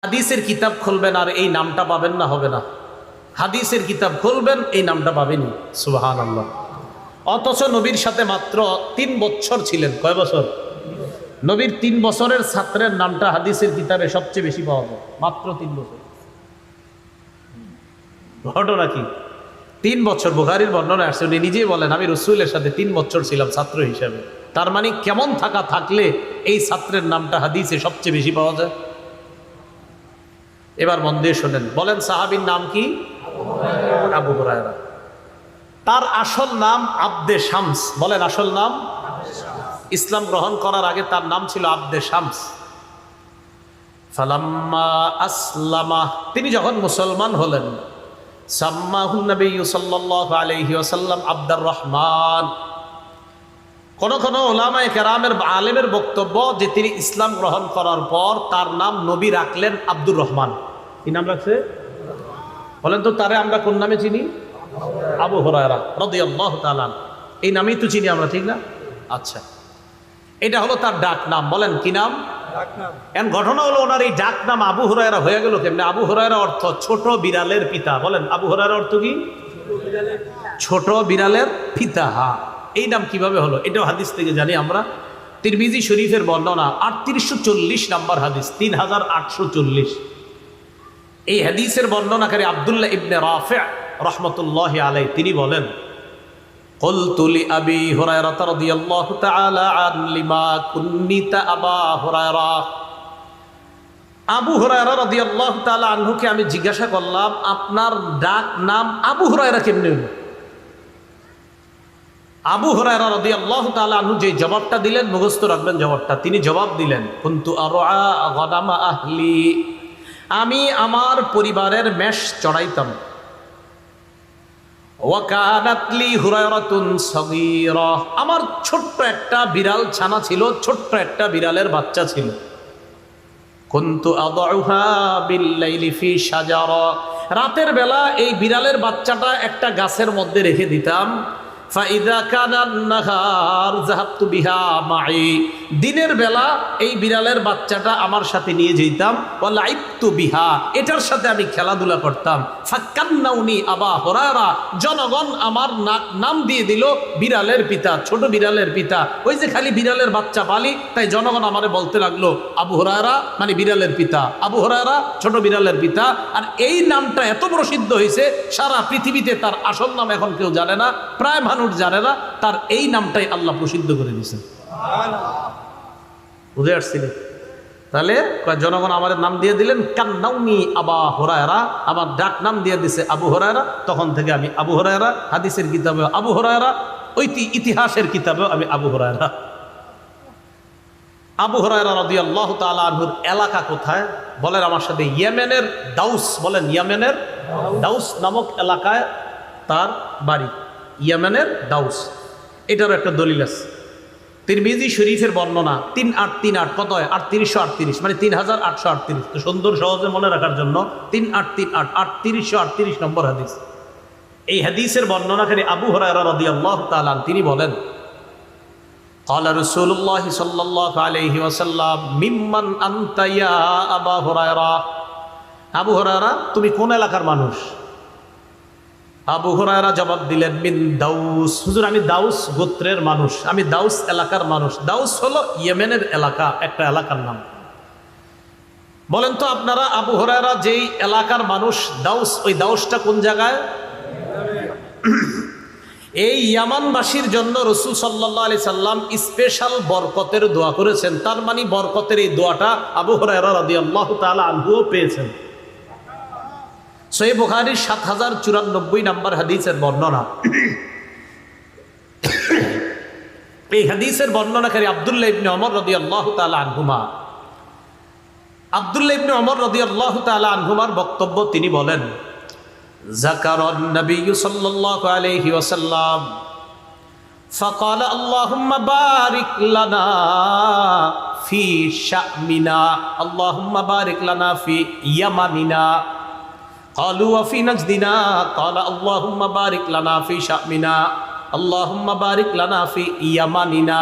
হাদিসের কিতাব খুলবেন আর এই নামটা পাবেন না, হবে না। হাদিসের কিতাব খুলবেন, এই নামটা পাবেনই। সুবহানাল্লাহ। অথচ নবীর সাথে মাত্র 3 বছর ছিলেন। কয় বছর? নবীর 3 বছরের ছাত্রের নামটা হাদিসের কিতাবে সবচেয়ে বেশি পাওয়া যায়, মাত্র 3 বছর। ঘটনা কি? 3 বছর বুখারীর বর্ণনা আসছে, উনি নিজেই বলেন আমি রাসূলের সাথে 3 বছর ছিলাম ছাত্র হিসেবে। তার মানে কেমন থাকলে এই ছাত্রের নামটা হাদিসে সবচেয়ে বেশি পাওয়া যায়। এবার মন দিয়ে শোনেন, বলেন সাহাবীর নাম কি? আবু হুরায়রা। তার আসল নাম আবদে শামস। বলেন আসল নাম। ইসলাম গ্রহণ করার আগে তার নাম ছিল আবদে শামস। ফালাম্মা আসলামা, তিনি যখন মুসলমান হলেন, সাম্মাহুন নবী সাল্লাল্লাহু আলাইহি ওয়াসাল্লাম আব্দুর রহমান। কোন কোন উলামায়ে কেরামের আলেমের বক্তব্য যে তিনি ইসলাম গ্রহণ করার পর তার নাম নবী রাখলেন আব্দুর রহমান। কি নাম রাখছে? বলেন তো, তারে আমরা কোন নামে চিনি? আবু হুরায়রা রাদিয়াল্লাহু তাআলা। এই নামেই তো চিনি আমরা, ঠিক না? আচ্ছা, এটা হলো তার ডাক নাম। বলেন কি নাম? এখন ঘটনা হলো ওনার এই ডাক নাম আবু হুরায়রা হয়ে গেল কেমনে? আবু হুরায়রা অর্থ ছোট বিড়ালের পিতা। বলেন আবু হুরায়রা অর্থ কি? ছোট বিড়ালের পিতা। হ্যাঁ, এই নাম কিভাবে হলো? এটাও হাদিস থেকে জানি আমরা। তিরমিজি শরীফের বর্ণনা 3840 নম্বর হাদিস, 3840। এই হাদিসের বর্ণনাকারী আব্দুল্লাহ ইবনে রাফি' রাহমাতুল্লাহি আলাইহি তিনি বলেন, ক্বুলতু লিআবি হুরায়রা রাদিয়াল্লাহু তাআলা আন লিমা কুন্নিতা আবা হুরায়রা। আবু হুরায়রা রাদিয়াল্লাহু তাআলা আনহুকে আমি জিজ্ঞাসা করলাম, আপনার ডাক নাম আবু হুরায়রা কেমনে হলো? আবু হুরায়রা রাদিয়াল্লাহু তাআলা আনহু যে জবাবটা দিলেন, মুখস্থ রাখবেন জবাবটা। তিনি জবাব দিলেন, কুনতু আরআ গানামা আহলি, আমি আমার পরিবারের মেষ চড়াইতাম। ওয়া কানাত লি হুরায়রাতুন সাগীরা, আমার ছোট্ট একটা বিড়াল ছানা ছিল, ছোট্ট একটা বিড়ালের বাচ্চা ছিল। কুনতু আদউহা বিল্লাইলি ফি শাজারা, রাতের বেলা এই বিড়ালের বাচ্চাটা একটা গাছের মধ্যে রেখে দিতাম। ফাইদা কানান নাহার যাহাবতু বিহা মাই, দিনের বেলা এই বিড়ালের বাচ্চাটা আমার সাথে নিয়ে যেতাম। ওয়া লাইবতু বিহা, এটার সাথে আমি খেলাধুলা করতাম। ফাকান্নাউনি আবা হুরায়রা, জনগণ আমার নাম দিয়ে দিল বিড়ালের পিতা, ছোট বিড়ালের পিতা। ওই যে খালি বিড়ালের বাচ্চা পালি, তাই জনগণ আমারে বলতে লাগলো আবু হুরায়রা মানে বিড়ালের পিতা, আবু হুরায়রা ছোট বিড়ালের পিতা। আর এই নামটা এত প্রসিদ্ধ হয়েছে, সারা পৃথিবীতে তার আসল নাম এখন কেউ জানে না, প্রায় মানুষ জানে না। তার এই নামটাই আল্লাহ প্রসিদ্ধ করে দিয়েছেন। বুঝে আসছিলেন? তাহলে জনগণ আমাদের নাম দিয়ে দিলেন কান্নাউনি আবা হুরায়রা, আমার ডাক নাম দিয়ে দিছে আবু হুরায়রা। তখন থেকে আমি আবু হুরায়রা, হাদিসের কিতাবে আবু হুরায়রা, ইতিহাসের কিতাবেও আমি আবু হুরায়রা। আবু হুরায়রা রাদিয়াল্লাহু তাআলা আনহুর এলাকা কোথায়? বলেন আমার সাথে, ইয়েমেনের দাউস। বলেন ইয়েমেনের দাউস নামক এলাকায় তার বাড়ি। ইয়েমেনের দাউস, এটারও একটা দলিল আছে। তিরমিজি শরীফের বর্ণনা 3838, কত হয়? 3838, মানে 3838। তো সুন্দর সহজে মনে রাখার জন্য 3838, 3838 নম্বর হাদিস। এই হাদিসের বর্ণনাকারী আবু হুরায়রা রাদিয়াল্লাহু তাআলা তিনি বলেন, ক্বালা রাসূলুল্লাহ সাল্লাল্লাহু আলাইহি ওয়াসাল্লাম মিম্মান আনতা ইয়া আবা হুরায়রা, আবু হুরায়রা তুমি কোন এলাকার মানুষ? আবু হুরায়রা জবাব দিলেন, মিন দাউস, হুজুর আমি দাউস গোত্রের মানুষ, আমি দাউস এলাকার মানুষ। দাউস হলো ইয়েমেনের এলাকা, একটা এলাকার নাম। বলেন তো আপনারা, আবু হুরায়রা যেই এলাকার মানুষ দাউস, ওই দাউসটা কোন জায়গায়? এই ইয়ামানবাসীর জন্য রাসূল সাল্লাল্লাহু আলাইহি সাল্লাম স্পেশাল বরকতের দোয়া করেছেন। তার মানে বরকতের এই দোয়াটা আবু হুরায়রা রাদিয়াল্লাহু তাআলা আনহুও পেয়েছেন। সহিহ বুখারীর 7094 নম্বর হাদিসের বর্ণনা। এই হাদিসের বর্ণনাকারী আব্দুল্লাহ ইবনে ওমর রাদিয়াল্লাহু তাআলা আনহুমা। আব্দুল্লাহ ইবনে ওমর রাদিয়াল্লাহু তাআলা আনহুমার বক্তব্য, তিনি বলেন, যাকারান নবী সাল্লাল্লাহু আলাইহি ওয়াসাল্লাম ফাকাল আল্লাহুম্মা বারিক লানা ফি শামিনা, আল্লাহুম্মা বারিক লানা ফি ইয়ামানিনা। قالوا وفي نجدنا قال اللهم بارك لنا في شأمنا اللهم بارك لنا في يمننا।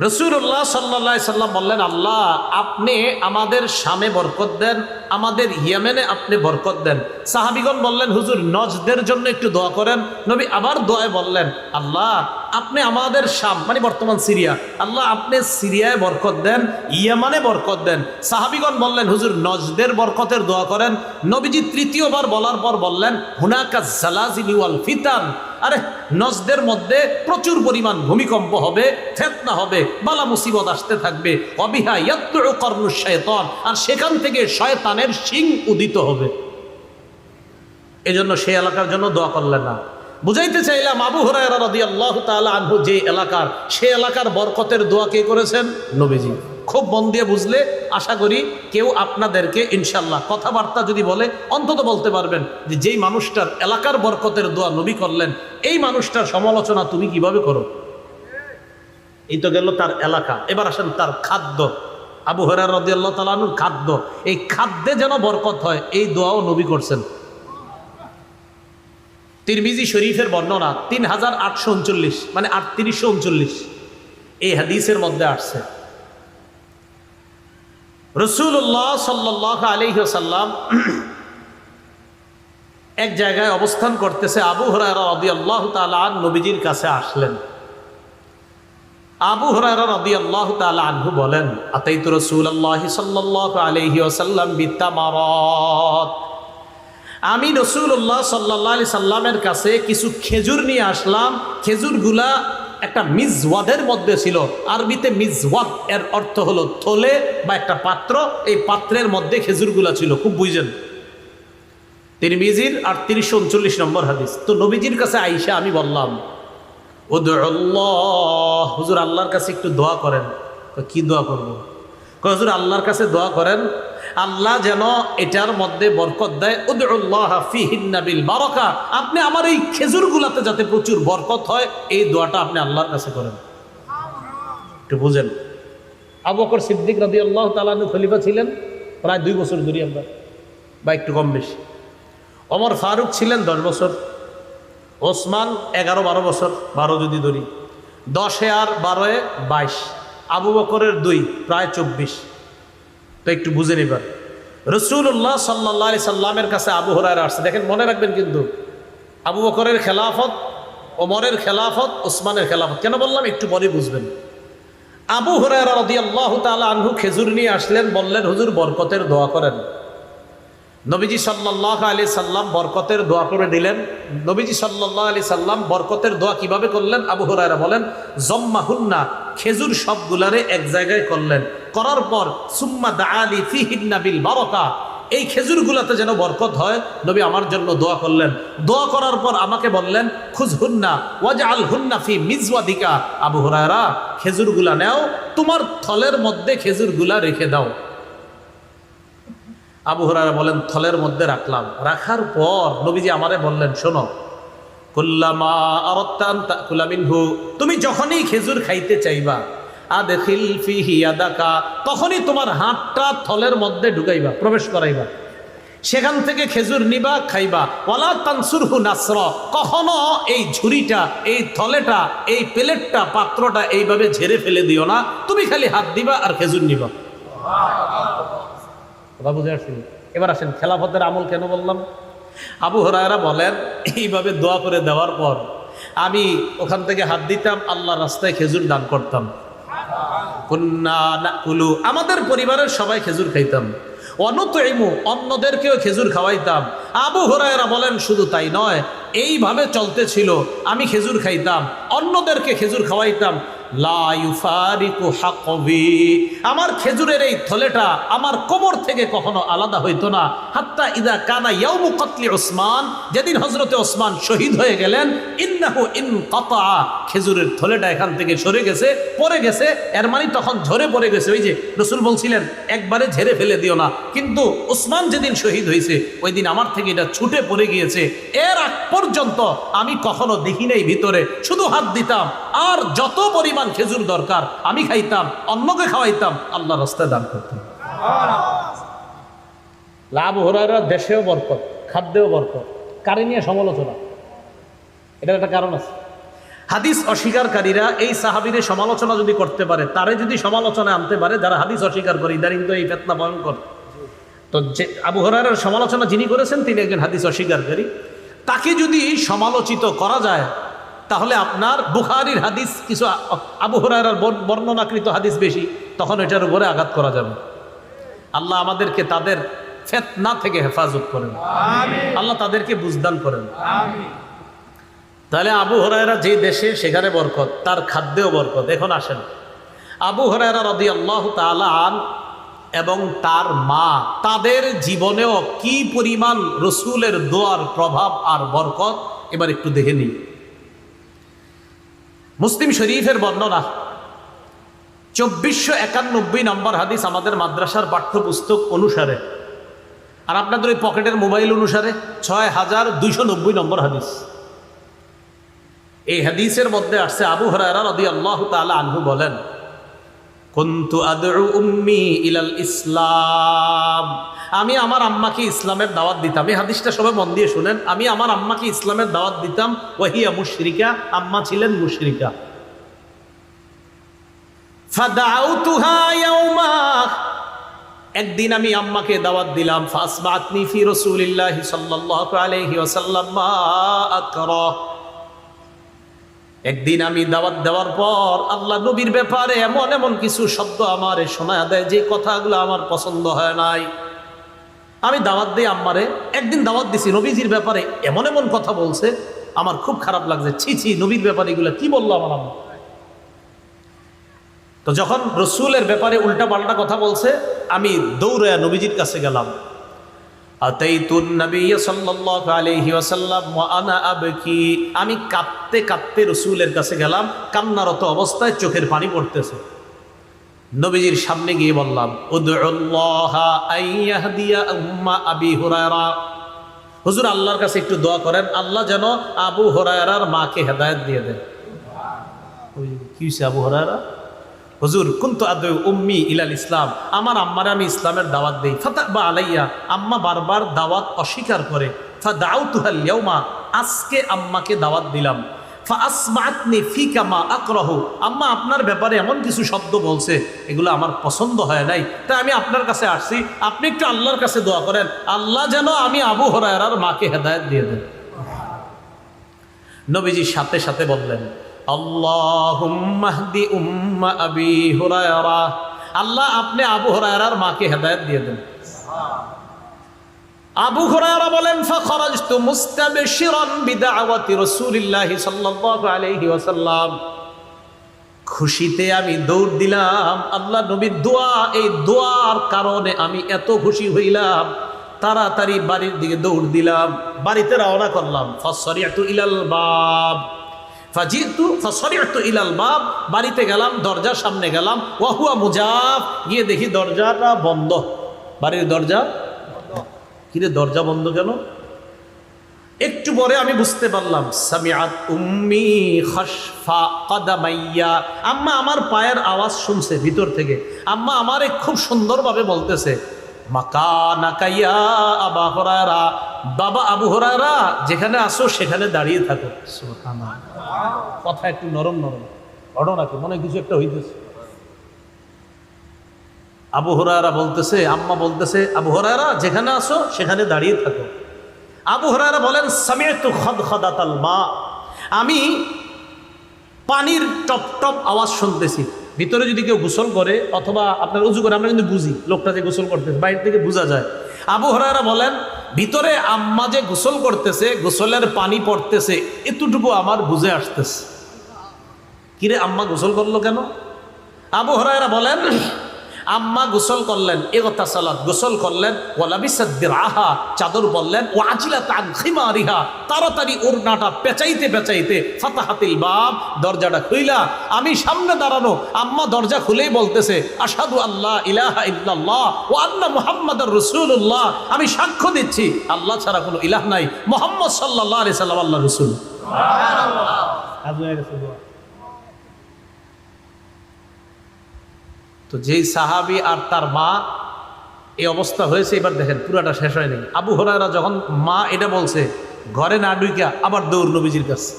রাসূলুল্লাহ সাল্লাল্লাহু আলাইহি সাল্লাম বললেন, আল্লাহ আপনি আমাদের শামে বরকত দেন, আমাদের ইয়েমেনে আপনি বরকত দেন। সাহাবীগণ বললেন, হুজুর নজদের জন্য একটু দোয়া করেন। নবী আবার দোয়ায় বললেন, আল্লাহ আপনি আমাদের শাম মানে বর্তমান সিরিয়া, আল্লাহ আপনি সিরিয়ায় বরকত দেন, ইয়েমানে বরকত দেন। সাহাবীগণ বললেন, হুজুর নজদের বরকতের দোয়া করেন। নবীজি তৃতীয়বার বলার পর বললেন, হুনাকা জালাজিল ওয়াল ফিতান, আরে নজদের মধ্যে প্রচুর পরিমাণ ভূমিকম্প হবে, ফিতনা হবে, বালা মুসিবত আসতে থাকবে, অবিহা ইয়াতলু করনুশ শায়তান, আর সেখান থেকে শয়তানের শিং উদিত হবে। এজন্য সেই এলাকার জন্য দোয়া করলেন না। বুঝাইতে চাইলাম আবু হুরায়রা রাদিয়াল্লাহু তাআলা আনহু যে এলাকার, সেই এলাকার বরকতের দোয়া কে করেছেন? নবীজি। খুব মন দিয়ে বুঝলে আশা করি কেউ আপনাদেরকে ইনশাল্লাহ কথাবার্তা যদি বলে অন্তত বলতে পারবেন যে যেই মানুষটার এলাকার বরকতের দোয়া নবী করলেন, এই মানুষটার সমালোচনা তুমি কিভাবে করো। এই তো গেল তার এলাকা। এবার আসেন তার খাদ্য। আবু হুরায়রা রাদিয়াল্লাহু তাআলা আনহুর খাদ্য, এই খাদ্যে যেন বরকত হয় এই দোয়াও নবী করছেন। তিরমিজি শরীফের বর্ণনা 3839 মানে 3839 এই হাদিসের মধ্যে আসছে, রাসূলুল্লাহ সাল্লাল্লাহু আলাইহি ওয়াসাল্লাম এক জায়গায় অবস্থান করতেছে। আবু হুরায়রা রাদিয়াল্লাহু তাআলা আনহু নবীজির কাছে আসলেন। আবু হুরায়রা রাদিয়াল্লাহু তাআলা আনহু বলেন, আতাইতু রাসূলুল্লাহ সাল্লাল্লাহু আলাইহি ওয়াসাল্লাম বিতামারাত, আমি রাসূলুল্লাহ সাল্লাল্লাহু আলাইহি সাল্লামের কাছে কিছু খেজুর নিয়ে আসলাম। খেজুরগুলা একটা মিজওয়াদের মধ্যে ছিল। আরবিতে মিজওয়াদ এর অর্থ হলো থলে বা একটা পাত্র, এই পাত্রের মধ্যে খেজুরগুলা ছিল। খুব বুঝেন, তিরমিজির 3839 নম্বর হাদিস। তো নবীজির কাছে আইসা আমি বললাম, উদুল্লাহ, হুজুর আল্লাহর কাছে একটু দোয়া করেন। কি দোয়া করবো? হুজুর আল্লাহর কাছে দোয়া করেন আল্লাহ যেন এটার মধ্যে বরকত দেয়। উদুল্লাহ ফিহিন্না বিল বারাকা, আপনি আমার এই খেজুরগুলাতে যাতে প্রচুর বরকত হয় এই দোয়াটা আপনি আল্লাহর কাছে করেন। একটু বুঝেন, আবু বকর সিদ্দিক রাদিয়াল্লাহু তাআলা আনহু খলিফা ছিলেন প্রায় 2 বছর ধরে আমরা, বা একটু কম বেশি। ওমর ফারুক ছিলেন 10 বছর, ওসমান 11-12 বছর, 12 যদি ধরি, 10 আর 12 22, আবু বকরের 2 প্রায় 24। তো একটু বুঝে নিবার, রাসূলুল্লাহ সাল্লাল্লাহু আলাইহি সাল্লামের কাছে আবু হুরায়রা আসছে। দেখেন মনে রাখবেন কিন্তু, আবু বকরের খেলাফত, ওমরের খেলাফত, ওসমানের খেলাফত। কেন বললাম একটু পরে বুঝবেন। আবু হুরায়রা রাদিয়াল্লাহু তাআলা আনহু খেজুর নিয়ে আসলেন, বললেন হুজুর বরকতের দোয়া করেন। নবীজি সাল্লাল্লাহু আলাইহি সাল্লাম বরকতের দোয়া করে দিলেন। নবীজি সাল্লাল্লাহু আলাইহি সাল্লাম বরকতের দোয়া কিভাবে করলেন? আবু হুরায়রা বলেন, জম্মাহুন্না, খেজুর সবগুলারে এক জায়গায় করলেন, করার পর সুম্মা দাআলি ফিহিন্না বিল বারাকা, এই খেজুরগুলাতে যেন বরকত হয় নবী আমার জন্য দোয়া করলেন। দোয়া করার পর আমাকে বললেন, খুযহুন্না ওয়াজআলহুন্না ফি মিজওয়াদিকা, আবু হুরায়রা খেজুরগুলা নাও, তোমার থলের মধ্যে খেজুরগুলা রেখে দাও। আবু হুরায়রা বলেন, থলের মধ্যে রাখলাম। রাখার পর নবীজি আমারে বললেন, শোনো, কুল্লামা আরাদতা আন তাকুলা মিনহু, তুমি যখনই খেজুর খাইতে চাইবা, আদখিল ফিহি ইয়াদাকা, তখনই তোমার হাতটা থলের মধ্যে ঢুকাইবা, প্রবেশ করাইবা, সেখান থেকে খেজুর নিবা, খাইবা। ওয়ালা তানসুরহু নাসরা, কখনো এই ঝুড়িটা, এই থলেটা, এই প্লেটটা, পাত্রটা এইভাবে ঝেড়ে ফেলে দিও না, তুমি খালি হাত দিবা আর খেজুর নিবা। কথা বুঝে আসছেন? এবার আসেন খেলাফতের আমল কেন বললাম। আবু হুরায়রা বলেন, এইভাবে দোয়া করে দেওয়ার পর আমি ওখান থেকে হাত দিতাম, আল্লাহর রাস্তায় খেজুর দান করতাম। কুন্না নাকুলু, আমাদের পরিবারের সবাই খেজুর খাইতাম। অনুতইমু, অন্যদেরকেও খেজুর খাওয়াইতাম। আবু হুরায়রা বলেন, শুধু তাই নয়, এইভাবে চলতেছিল, আমি খেজুর খাইতাম, অন্যদেরকে খেজুর খাওয়াইতাম। লা ইউফারিকু হাকবি, আমার খেজুরের এই থলেটা আমার কোমর থেকে কখনো আলাদা হইতো না। হাত্তা ইদা কানা ইয়াউমু কতলি ওসমান, যেদিন হযরতে ওসমান শহীদ হয়ে গেলেন, ইন্নাহু ইনকাতা, খেজুরের থলেটা এখান থেকে সরে গেছে, পড়ে গেছে, এর মানে তখন ঝরে পড়ে গেছে। ওই যে রাসূল বলছিলেন একবারে ঝেড়ে ফেলে দিও না, কিন্তু ওসমান যেদিন শহীদ হয়েছে ওই দিন আমার থেকে এটা ছুটে পড়ে গিয়েছে। এর আগ পর্যন্ত আমি কখনো দেখি নাই ভিতরে, শুধু হাত দিতাম, আর যত পরিমাণ খেজুর দরকার আমি খাইতাম, অন্যকে খাওয়াইতাম, আল্লাহর রাস্তায় দান করতাম। আবু হুরায়রা দেশেও বরকত, খাদ্যেও বরকত, কারে নিয়ে সমালোচনা, এটার একটা কারণ আছে। হাদিস অস্বীকারীরা এই সাহাবীদের সমালোচনা যদি করতে পারে, তারে যদি সমালোচনা আনতে পারে যারা হাদিস অস্বীকার করে, ইদানিং তো এই ফিতনা ভয়ঙ্কর। তো যে আবু হুরায়রার সমালোচনা যিনি করেছেন তিনি একজন হাদিস অস্বীকারী, তাকে যদি সমালোচিত করা যায় তাহলে আপনার বুখারীর হাদিস কিছু আবু হুরায়রার বর্ণনাকৃত হাদিস বেশি, তখন এটার উপরে আঘাত করা যাবে। আল্লাহ আমাদেরকে তাদের ফিতনা থেকে হেফাজত করেন, আল্লাহ তাদেরকে বুঝদান করেন। তাহলে আবু হুরায়রা যে দেশে সেখানে বরকত, তার খাদ্যেও বরকত। এখন আসেন, আবু হুরায়রা রাদিয়াল্লাহু তাআলা আনহু এবং তার মা, তাদের জীবনেও কি পরিমাণ রসুলের দোয়ার প্রভাব আর বরকত এবার একটু দেখে নিই। মুসলিম শরীফের বর্ণনা 2491 নম্বর হাদিস আমাদের মাদ্রাসার পাঠ্যপুস্তক অনুসারে, আর আপনাদের ওই পকেটের মোবাইল অনুসারে 6290 নম্বর হাদিস। এই হাদিসের মধ্যে আসছে আবু হুরায়রা রাদিয়াল্লাহু তাআলা আনহু বলেন, কুনতু আদউ উম্মি ইলাল ইসলাম, আমি আমার আম্মাকে ইসলামের দাওয়াত দিতাম। এই হাদিসটা সবাই মন দিয়ে শুনেন। আমি আমার আম্মাকে ইসলামের দাওয়াত দিতাম, ওয়াহিয়া মুশরিকা, আম্মা ছিলেন মুশরিকা। ফাদাউতুহা ইয়াওমা, একদিন আমি আম্মাকে দাওয়াত দিলাম। ফাসমাতনি ফি রাসূলিল্লাহি সাল্লাল্লাহু আলাইহি ওয়াসাল্লাম মা আকরা, একদিন আমি দাওয়াত দেওয়ার পর আল্লাহ নবীর ব্যাপারে এমন এমন কিছু শব্দ আমারে শোনায় দেয় যে কথাগুলো আমার পছন্দ হয় নাই। আমি দাওয়াত দিই আম্মারে, একদিন দাওয়াত দিছি, নবীজির ব্যাপারে এমন এমন কথা বলছে আমার খুব খারাপ লাগছে, ছি ছি, নবীর ব্যাপারে এগুলো কি বললো আমার আম্মা। তো যখন রসুলের ব্যাপারে উল্টা পাল্টা কথা বলছে, আমি দৌড়ে নবীজির কাছে গেলাম। আতাইতুন নবী সাল্লাল্লাহু আলাইহি ওয়াসাল্লাম ওয়া আনা আবকি, আমি কাঁদতে কাঁদতে রসুলের কাছে গেলাম, কান্নারত অবস্থায় চোখের পানি পড়তেছে। নবীজির সামনে গিয়ে বললাম, উদউল্লাহা আইয়াহদিয়া উম্মা আবি হুরায়রা, হুজুর আল্লাহর কাছে একটু দোয়া করেন, আল্লাহ যেন আবু হুরায়রার মাকে হেদায়েত দিয়ে দেন। কি হইছে আবু হুরায়রা? হুজুর কুনতু আদউ উম্মি ইলাল ইসলাম, আমার আম্মারে আমি ইসলামের দাওয়াত দেই। ফাতাবা আলাইয়া, আম্মা বারবার দাওয়াত অস্বীকার করে। ফাদাউতুহাল ইয়াউমা, আজকে আম্মাকে দাওয়াত দিলাম। ফাসমাতনি ফিকা মা আকরাহু, আম্মা আপনার ব্যাপারে এমন কিছু শব্দ বলছে এগুলো আমার পছন্দ হয় নাই, তাই আমি আপনার কাছে আসছি, আপনি একটু আল্লাহর কাছে দোয়া করেন, আল্লাহ যেন আমি আবু হুরায়রার মাকে হেদায়েত দিয়ে দেন। নবীজি সাথে সাথে বললেন, আল্লাহুম্মা হদি উম্মা আবি হুরায়রা, আল্লাহ আপনি আবু হুরায়রার মাকে হেদায়েত দিয়ে দেন। আবু হুরায়রা বলেন, ফাখরাজতু মুস্তাবশিরান বিদাওয়াতি রাসূলিল্লাহি সাল্লাল্লাহু আলাইহি ওয়াসাল্লাম, খুশিতে আমি দৌড় দিলাম আল্লাহ নবীর দোয়া, এই দোয়ার কারণে আমি এত খুশি হইলাম, তাড়াতাড়ি বাড়ির দিকে দৌড় দিলাম, বাড়িতে রওনা করলাম। ফাসরিআতু ইলাল বাব, ফাসরিআতু ইলাল বাব, বাড়িতে গেলাম, দরজার সামনে গেলাম। ওয়া হুয়া মুজাব, গিয়ে দেখি দরজাটা বন্ধ, বাড়ির দরজা। কিরে দরজা বন্ধ কেন? একটু পরে আমি বুঝতে পারলাম, সামিআত উম্মি খাশফা কাদামাইয়া, আম্মা আমার পায়ের আওয়াজ শুনছে ভিতর থেকে। আম্মা আমারে খুব সুন্দরভাবে বলতেছে, মাকানাকা ইয়া আবু হুরায়রা, বাবা আবু হুরায়রা যেখানে আসো সেখানে দাঁড়িয়ে থাকো। সুবহানাল্লাহ, কথা একটু নরম নরম, ঘটনা কি মনে কিছু একটা হইতেছে। আবু হুরায়রা বলতেছে, আম্মা বলতেছে, আবু হুরায়রা যেখানে আসো সেখানে দাঁড়িয়ে থাকো। আবু হুরায়রা বলেন, সামিআতু খাদখাদাতাল মা, আমি পানির টপ টপ আওয়াজ শুনতেছি। ভিতরে যদি কেউ গোসল করে অথবা আপনার উজু করে, আমরা কিন্তু বুঝি লোকটা যে গোসল করতেছে, বাইরে থেকে বোঝা যায়। আবু হুরায়রা বলেন, ভিতরে আম্মা যে গোসল করতেছে, গোসলের পানি পড়তেছে, এতটুকু আমার বুঝে আসতেছে। কিরে আম্মা গোসল করলো কেন? আবু হুরায়রা বলেন, আম্মা গোসল করলেন, ইগতাসালাত গোসল করলেন, ওয়ালাবিসাত দিরআহা চাদর বললেন, ওয়াজিলাত আন খিমারিহা তাড়াতাড়ি ওড়নাটা পেঁচাইতে পেঁচাইতে, ফাতাহাতিল বাব দরজাটা খুইলা, আমি সামনে দাঁড়ানো, আম্মা দরজা খুলেই বলতেছে, আশহাদু আল্লা ইলাহা ইল্লাল্লাহ ওয়া আন্না মুহাম্মাদুর রাসূলুল্লাহ, আমি সাক্ষ্য দিচ্ছি আল্লাহ ছাড়া কোনো ইলাহ নাই, মুহাম্মদ সাল্লাল্লাহু আলাইহি সাল্লাম আল্লাহর রাসূল। সুবহানাল্লাহ। তো যেই সাহাবী আর তার মা এই অবস্থা হয়েছে, এবার দেখেন পুরাটা শেষ হয়নি। আবু হুরায়রা যখন মা এটা বলছে, ঘরে না ঢুইকা আবার দৌড় নবীজির কাছে।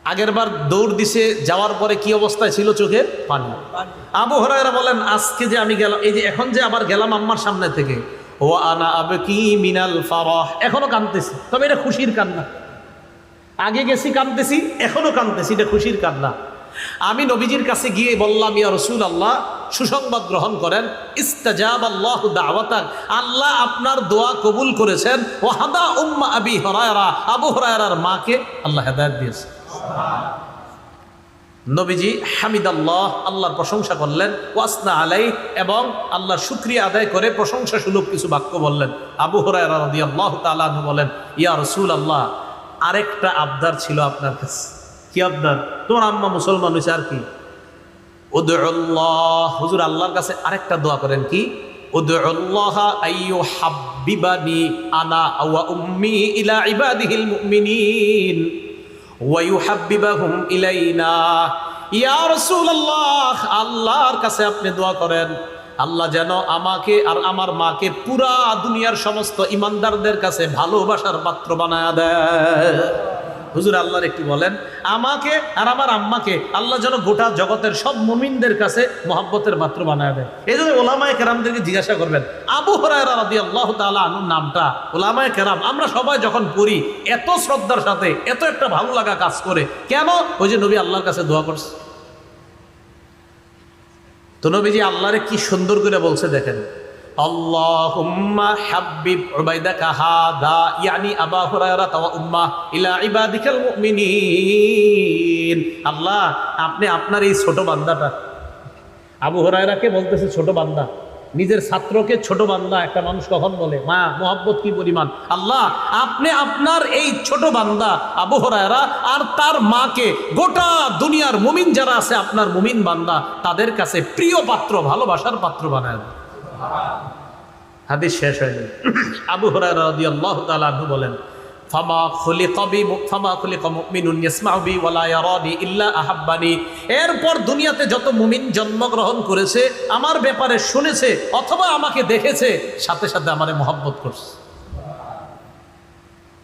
আগের বার দৌড় দিছে, যাওয়ার পরে কি অবস্থায় ছিল? চোখের পানি। আবু হুরায়রা বলেন, আজকে যে আমি গেলাম, এই যে এখন যে আবার গেলাম আম্মার সামনে থেকে, ও আনা আবকি মিনাল ফারাহ, এখনো কাঁদতেছি, তবে এটা খুশির কান্না। আগে গেছি কাঁদতেছি, এখনো কাঁদতেছি, এটা খুশির কান্না। আমি নবীজির কাছে গিয়ে বললাম, ইয়া রাসূলুল্লাহ, সুসংবাদ গ্রহণ করেন, ইস্তাজাবাল্লাহু দাওয়াতাক, আল্লাহ আপনার দোয়া কবুল করেছেন। ওয়া হাদা উম্মা আবি হুরায়রা, আবু হুরায়রার মাকে আল্লাহ হেদায়েত দিয়েছে। নবীজি হামিদাল্লাহ, আল্লাহর প্রশংসা করলেন, ওয়াসনা আলাই, এবং আল্লাহর শুকরিয়া আদায় করে প্রশংসা সুলভ কিছু বাক্য বললেন। আবু হুরায়রা রাদিয়াল্লাহু তাআলা আনহু বলেন, ইয়া রাসূলুল্লাহ, আরেকটা আবদার ছিল আপনার কাছে। কি আবদার? তোমার আম্মা মুসলমান হয়েছে, আর কি? উদউল্লাহ, হুজুর আল্লাহর কাছে আরেকটা দোয়া করেন। কি? উদউল্লাহ আইয়ুহাব্বিবানি আনা ওয়া উম্মি ইলা ইবাদিহিল মুমিনিন ওয়া ইউহাব্বিবাহুম ইলাইনা। ইয়া রাসূলুল্লাহ, আল্লাহর কাছে আপনি দোয়া করেন, আল্লাহ যেন আমাকে আর আমার মাকে পুরা দুনিয়ার সমস্ত ইমানদারদের কাছে ভালোবাসার পাত্র বানায়া দেয়। হুজুর আল্লাহর একটু বলেন, আমাকে আর আমার আম্মাকে আল্লাহ যেন গোটা জগতের সব মুমিনদের কাছে মহব্বতের পাত্র বানায় দেয়। এই জন্য ওলামায়ে কেরামদেরকে জিজ্ঞাসা করবেন, আবু হুরায়রা রাদিয়াল্লাহু তাআলা আনহুর নামটা ওলামায়ে কেরাম আমরা সবাই যখন পড়ি এত শ্রদ্ধার সাথে, এত একটা ভালো লাগা কাজ করে কেন? ওই যে নবী আল্লাহর কাছে দোয়া করছে। তো নবীজি আল্লাহরে কি সুন্দর করে বলছে দেখেন, আল্লাহুম্মা হাব্বিব উবাইদাকা হাদা, ইয়ানি আবা হুরায়রা ওয়া উম্মাহ ইলা ইবাদিকাল মুমিনিন। আল্লাহ, আপনি আপনার এই ছোট বান্দাটা, আবু হুরায়রাকে বলতেছে ছোট বান্দা, নিজের ছাত্রকে ছোট বান্দা একটা মানুষ কখন বলে? মা, মোহাব্বত কি পরিমাণ! আল্লাহ, আপনি আপনার এই ছোট বান্দা আবু হুরায়রা আর তার মাকে গোটা দুনিয়ার মুমিন যারা আছে আপনার মুমিন বান্দা, তাদের কাছে প্রিয় পাত্র, ভালোবাসার পাত্র বানায় দেন। হাদিস শেষ হয়নি। আবু হুরায়রা রাদিয়াল্লাহু তাআলা আনহু বলেন, ফামা খুলিকা মুমিনুন ইয়াসমাউ বি ওয়া লা ইয়ারানি ইল্লা আহাব্বানি। এরপর দুনিয়াতে যত মুমিন জন্মগ্রহণ করেছে, আমার ব্যাপারে শুনেছে অথবা আমাকে দেখেছে, সাথে সাথে আমারে মহব্বত করছে।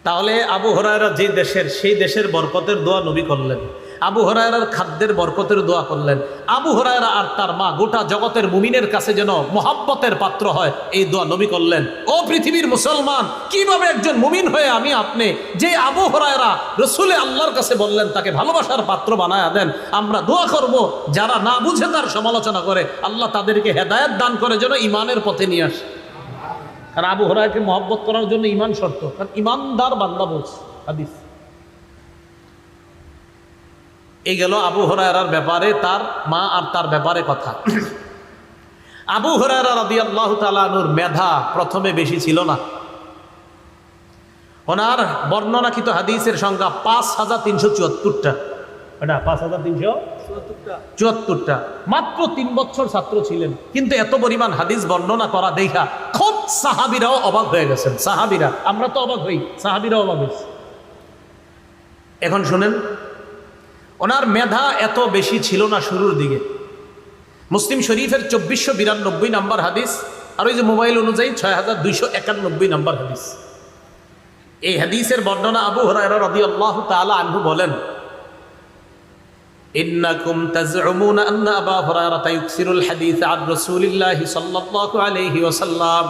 তাহলে আবু হুরায়রা যে দেশের, সেই দেশের বরকতের দোয়া নবী করলেন। আবু হুরায়রার খাদ্যের বরকতের দোয়া করলেন। আবু হুরায়রা আর তার মা গোটা জগতের মুমিনের কাছে যেন মহব্বতের পাত্র হয়, এই দোয়া নবী করলেন। ও পৃথিবীর মুসলমান, কিভাবে একজন মুমিন হয়ে আমি আপনি, যে আবু হুরায়রা রসুলে আল্লাহর কাছে বললেন তাকে ভালোবাসার পাত্র বানায়া দেন, আমরা দোয়া করব যারা না বুঝে তার সমালোচনা করে, আল্লাহ তাদেরকে হেদায়েত দান করে যেন ইমানের পথে নিয়ে আসে। কারণ আবু হুরায়রাকে মহব্বত করার জন্য ইমান শর্ত, কারণ ইমানদার বান্দা বলছে হাদিস। এই গেল আবু হুরায়রার ব্যাপারে, তার মা আর তার ব্যাপারে কথা। আবু হুরায়রা রাদিয়াল্লাহু তাআলা আনহুর মেধা প্রথমে বেশি ছিল না। ওনার বর্ণনাকৃত হাদিসের সংখ্যা 5374টা। এটা 5374টা। মাত্র 3 বছর ছাত্র ছিলেন, কিন্তু এত পরিমাণ হাদিস বর্ণনা করা দেখা খুব সাহাবীরাও অবাক হয়ে গেছেন। সাহাবীরা, আমরা তো অবাক হই, সাহাবীরাও অবাক হয়েছে। এখন শুনেন, ওনার মেধা এত বেশি ছিল না শুরুর দিকে। মুসলিম শরীফের 2492 নম্বর হাদিস, আর ওই যে মোবাইল অনুযায়ী 6291 নম্বর হাদিস। এই হাদিসের বর্ণনা আবু হুরায়রা রাদিয়াল্লাহু তাআলা আনহু বলেন, ইন্নাকুম তাজউমুনা আন্না আবা হুরায়রা ইউকসিরুল হাদিস আন রাসূলিল্লাহি সাল্লাল্লাহু আলাইহি ওয়াসাল্লাম।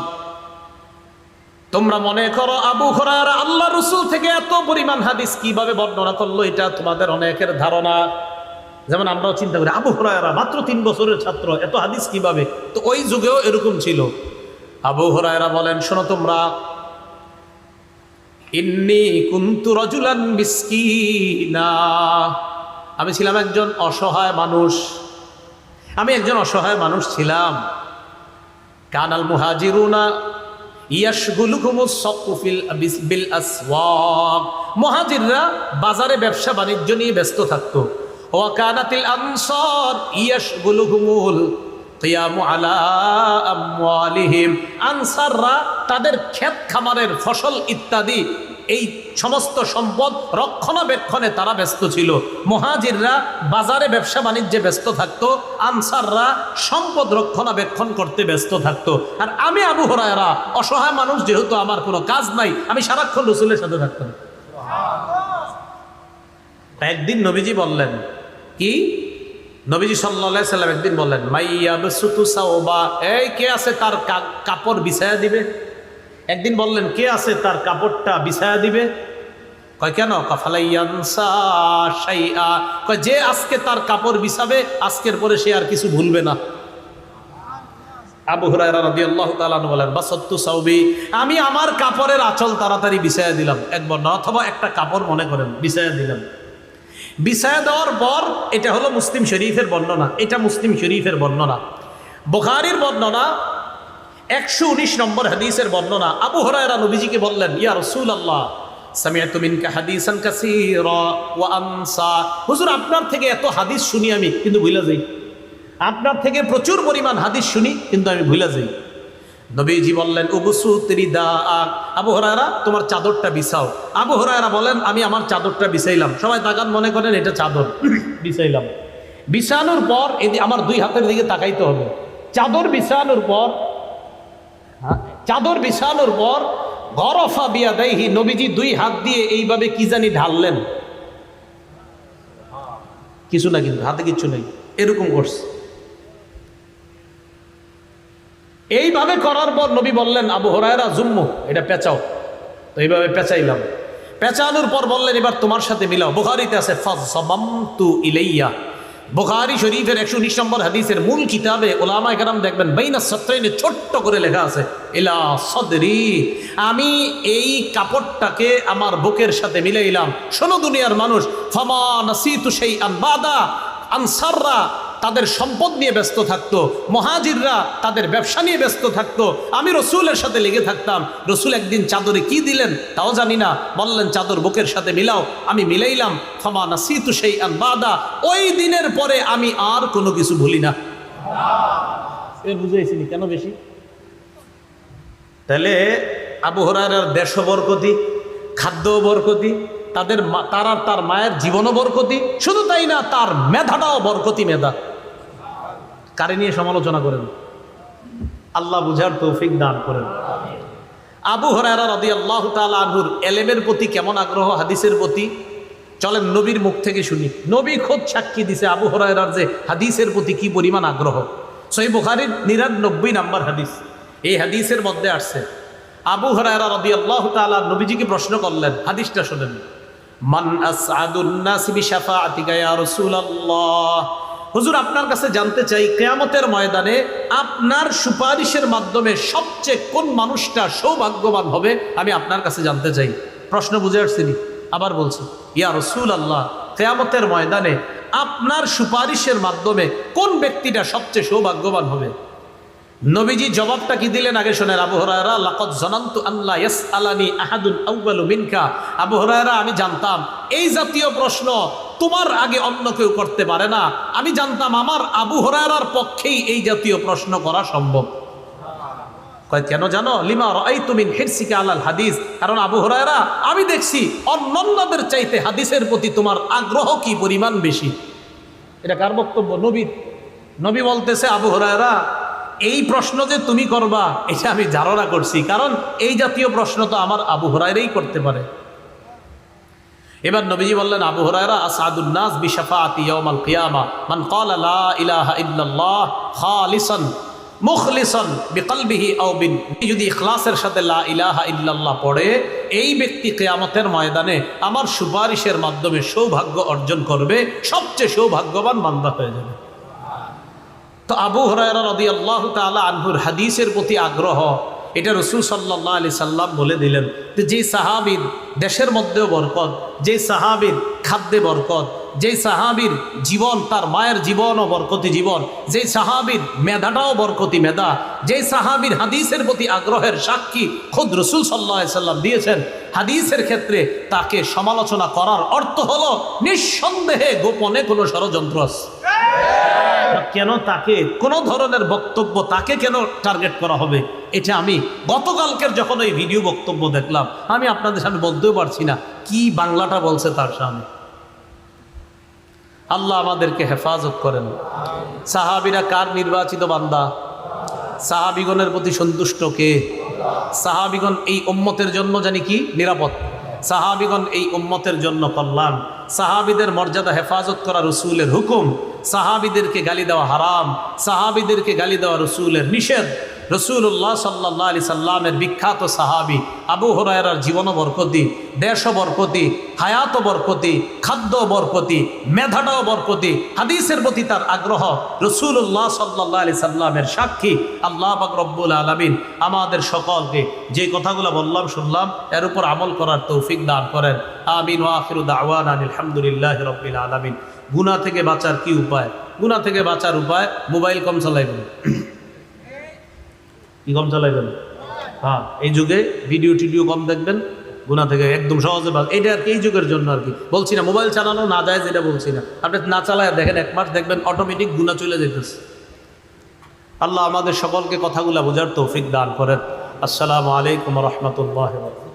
তোমরা মনে করো আবু হুরায়রা আল্লাহ রাসূল থেকে এত পরিমাণ হাদিস কিভাবে বর্ণনা করলো, এটা তোমাদের অনেকের ধারণা। যেমন আমরাও চিন্তা করি আবু হুরায়রা মাত্র 3 বছরের ছাত্র, এত হাদিস কিভাবে? তো ওই যুগেও এরকম ছিল। আবু হুরায়রা বলেন, শোনো তোমরা, ইন্নী কুনতু রাজুলান মিসকিনা, আমি ছিলাম একজন অসহায় মানুষ। আমি একজন অসহায় মানুষ ছিলাম। কানাল মুহাজিরুনা ইয়াশগুলুকুমুস সাকু বিল আসওয়াক, মুহাজিররা বাজারে ব্যবসা বাণিজ্য নিয়ে ব্যস্ত থাকতো। ওয়া কানাতিল আনসার ইয়াশগুলুকুমুল কিয়ামু আলা আমওয়ালিহিম, আনসাররা তাদের ক্ষেত খামারের ফসল ইত্যাদি এই সমস্ত সম্পদ রক্ষণাবেক্ষণে তারা ব্যস্ত ছিল। মুহাজিররা বাজারে ব্যবসা বাণিজ্যে ব্যস্ত থাকতো, আনসাররা সম্পদ রক্ষণাবেক্ষণ করতে ব্যস্ত থাকতো। আর আমি আবু হুরায়রা অসহায় মানুষ, যেহেতু আমার কোনো কাজ নাই, আমি সারাক্ষণ রাসূলের সাথে থাকতাম। তা একদিন নবীজি বললেন কি, নবীজি সাল্লাল্লাহু আলাইহি সাল্লাম একদিন বললেন মাইয়াবসুতু সাওবা, এই কে আছে তার কাপড় বিছায়া দিবে। একদিন বললেন কে আছে তার কাপড়টা বিছায়া দিবে। কয় কেন? কাফালাইয়ানসা শাইআ, কয় যে আজকে তার কাপড় বিছাবে আজকের পরে সে আর কিছু ভুলবে না। আবু হুরায়রা রাদিয়াল্লাহু তাআলা আনহু বলেন বাসাত্তু সাওবি, আমি আমার কাপড়ের আঁচল তাড়াতাড়ি বিছায়া দিলাম, এক বর্ণনা অথবা একটা কাপড় মনে করেন বিছায়া দিলাম। বিছায়া দেওয়ার পর, এটা হলো মুসলিম শরীফের বর্ণনা, এটা মুসলিম শরীফের বর্ণনা। বুখারীর বর্ণনা 119 নম্বর হাদিসের বর্ণনা। আবু হুরায়রা নবীজিকে বললেন ইয়া রাসূলুল্লাহ সামিআতু মিনকা হাদিসান কাসীরা ওয়া আনসা, হুজুর আপনার থেকে এত হাদিস শুনি আমি কিন্তু ভুলে যাই, আপনার থেকে প্রচুর পরিমাণ হাদিস শুনি কিন্তু আমি ভুলে যাই। নবীজি বললেন উবসুত রিদাআক, আবু হুরায়রা তোমার চাদরটা বিছাও। আবু হুরায়রা বলেন আমি আমার চাদরটা বিছাইলাম, সবাই তাকান মনে করেন এটা চাদর, বিছাইলাম। বিছানোর পর আমার দুই হাতের দিকে তাকাইতে হবে। চাদর বিছানোর পর গরফা বিয়াদাইহি, নবীজি দুই হাত দিয়ে এইভাবে কি জানি ঢাললেন, কিছু না কিন্তু হাতে কিচ্ছু নেই, এরকম করছে। এইভাবে করার পর নবী বললেন আবু হুরায়রা জুম্মু, এটা পেঁচাও। তো এইভাবে পেঁচাইলাম, পেঁচানোর পর বললেন এবার তোমার সাথে মিলাও। বুখারীতে আছে ফাযসামামতু ইলাইয়া, বুখারী শরীফের 119 নম্বর হাদিসের মূল কিতাবে উলামায়ে কেরাম দেখবেন বাইনা সাত্রাইনে ছোট্ট করে লেখা আছে ইলা সদরি, আমি এই কাপড়টাকে আমার বুকের সাথে মিলাইলাম। শোনো দুনিয়ার মানুষ, ফামা নাসিতু শাইআন বাদা, আনসাররা তাদের সম্পদ নিয়ে ব্যস্ত থাকতো, মুহাজিররা তাদের ব্যবসা নিয়ে ব্যস্ত থাকতো, আমি রসুলের সাথে লেগে থাকতাম। রসুল একদিন চাদরে কি দিলেন তাও জানি না, বললেন চাদর বুকের সাথে মিলাও, আমি মিলাইলাম। ফামা নাসিতু শাইআন বাদা, ওই দিনের পরে আমি আর কোনো কিছু ভুলি না। বুঝাইছিনি কেন বেশি? তাহলে আবু হুরায়রার দেশও বরকতি, খাদ্য বরকতি, তার মায়ের জীবনও বরকতি, শুধু তাই না তার মেধাটাও বরকতি মেধা। কারে নিয়ে সমালোচনা করেন? আল্লাহ বুঝার তৌফিক দান করেন। আবু হুরায়রা রাদিয়াল্লাহু তাআলা আনহুর এলেমের প্রতি কেমন আগ্রহ, হাদিসের প্রতি, চলেন নবীর মুখ থেকে শুনি। নবী খোদ সাক্ষী দিছে আবু হুরায়রার যে হাদিসের প্রতি কি পরিমাণ আগ্রহ। সহিহ বুখারীর 99 নম্বর হাদিস, এই হাদিসের মধ্যে আসছে আবু হুরায়রা রাদিয়াল্লাহু তাআলা নবীজিকে প্রশ্ন করলেন, হাদিসটা শুনেন। মান আসআদুন নাস বিশাফাআতিকা ইয়া রাসূলুল্লাহ, হুজুর আপনার কাছে জানতে চাই কিয়ামতের ময়দানে আপনার সুপারিশের মাধ্যমে সবচেয়ে কোন মানুষটা সৌভাগ্যবান হবে, আমি আপনার কাছে জানতে চাই। প্রশ্ন বুঝে আসছিনি? আবার বলছি ইয়া রাসূলুল্লাহ, কিয়ামতের ময়দানে আপনার সুপারিশের মাধ্যমে কোন ব্যক্তিটা সবচেয়ে সৌভাগ্যবান হবে? নবীজি জবাবটা কি দিলেন আগে শোনেন। আবু হুরায়রা লাকাদ জানান্তু আল্লা ইয়াসআলানি আহাদুন আউয়ালু মিনকা, আবু হুরায়রা আমি জানতাম এই জাতীয় প্রশ্ন তোমার আগে অন্য কেউ করতে পারে না। আমি জানতাম আমার আবু হুরায়রার পক্ষেই এই জাতীয় প্রশ্ন করা সম্ভব। কয় কেন জানো? লিমা রাআইতু মিন হিরসিকা আলাল হাদিস, কারণ আবু হুরায়রা আমি দেখছি অন্যান্যদের চাইতে হাদিসের প্রতি তোমার আগ্রহ কি পরিমাণ বেশি। এটা কার বক্তব্য? নবী বলতেছে আবু হুরায়রা এই প্রশ্ন যে তুমি করবা এটা আমি ধারণা করছি, কারণ এই জাতীয় প্রশ্ন তো আমার আবু হুরায়রাই করতে পারে। এবার নবীজি বললেন আবু হুরায়রা আসআদুন নাস বিশাফাআতি ইয়াউমাল কিয়ামা মান ক্বালা লা ইলাহা ইল্লাল্লাহ খালিসান মুখলিসান বিকলবিহি আও বিন, যদি ইখলাসের সাথে লা ইলাহা ইল্লাল্লাহ পড়ে এই ব্যক্তি কিয়ামতের ময়দানে আমার সুপারিশের মাধ্যমে সৌভাগ্য অর্জন করবে, সবচেয়ে সৌভাগ্যবান বান্দা হয়ে যাবে। তো আবু হুরায়রা রাদিয়াল্লাহু তাআলা আনহুর হাদিসের প্রতি আগ্রহ, এটা রাসূল সাল্লাল্লাহু আলাইহি সাল্লাম বলে দিলেন যে সাহাবীর দেশের মধ্যেও বরকত, যে সাহাবীর খাদ্যে বরকত, যে সাহাবীর জীবন তার মায়ের জীবনও বরকতি জীবন, যে সাহাবীর মেধাটাও বরকতি মেধা, যে সাহাবীর হাদিসের প্রতি আগ্রহের সাক্ষী খুদ রাসূল সাল্লাল্লাহু আলাইহি সাল্লাম দিয়েছেন, হাদিসের ক্ষেত্রে তাকে সমালোচনা করার অর্থ হলো নিঃসন্দেহে গোপনে কোনো ষড়যন্ত্র আছে। কেন তাকে কোন ধরনের বক্তব্য তাকে কেন টার্গেট করা হবে, এটা আমি গতকালকের যখন ওই ভিডিও বক্তব্য দেখলাম আমি আপনাদের সামনে বলতেও পারছি না কি বাংলাটা বলছে তার সামনে। আল্লাহ আমাদেরকে হেফাজত করেন। সাহাবীরা কার নির্বাচিত বান্দা? সাহাবীগণের প্রতি সন্তুষ্ট কে? সাহাবীগণ এই উম্মতের জন্য জানি কি নিরাপদ, সাহাবীগণ এই উম্মতের জন্য কল্যাণ। সাহাবীদের মর্যাদা হেফাজত করা রসুলের হুকুম, সাহাবীদেরকে গালি দেওয়া হারাম, সাহাবীদেরকে গালি দেওয়া রসুলের নিষেধ। রসুল্লাহ সাল্লাল্লাহু আলাইহি সাল্লামের বিখ্যাত সাহাবী আবু হুরায়রার জীবন বরকতি, দেশ বরকতি, হায়াত বরকতি, খাদ্য বরকতি, মেধাটাও বরকতি, হাদিসের প্রতি তার আগ্রহ রসুল্লাহ সাল্লাল্লাহু আলাইহি সাল্লামের সাক্ষী। আল্লাহ পাক রব্বুল আলামিন আমাদের সকলকে যে কথাগুলো বললাম শুনলাম এর উপর আমল করার তৌফিক দান করেন। আমিন ওয়া আখিরু দাওয়ানা আলহামদুলিল্লাহি রাব্বিল আলামিন। গুনাহ থেকে বাঁচার কি উপায়? গুনাহ থেকে বাঁচার উপায়, মোবাইল কম চালাইবেন। কি কম চালাইবেন? হ্যাঁ, এই যুগে ভিডিও টিডিও কম দেখবেন, গুনাহ থেকে একদম সহজে এটা আর কি এই যুগের জন্য আর কি বলছি না। মোবাইল চালানো না যায় যেটা বলছি না, আপনি না চালায় দেখেন 1 মাস দেখবেন অটোমেটিক গুনাহ চলে যেতেছে। আল্লাহ আমাদের সকলকে কথাগুলা বোঝার তৌফিক দান করেন। আসসালামু আলাইকুম ওয়া রাহমাতুল্লাহি ওয়া বারাকাতুহু।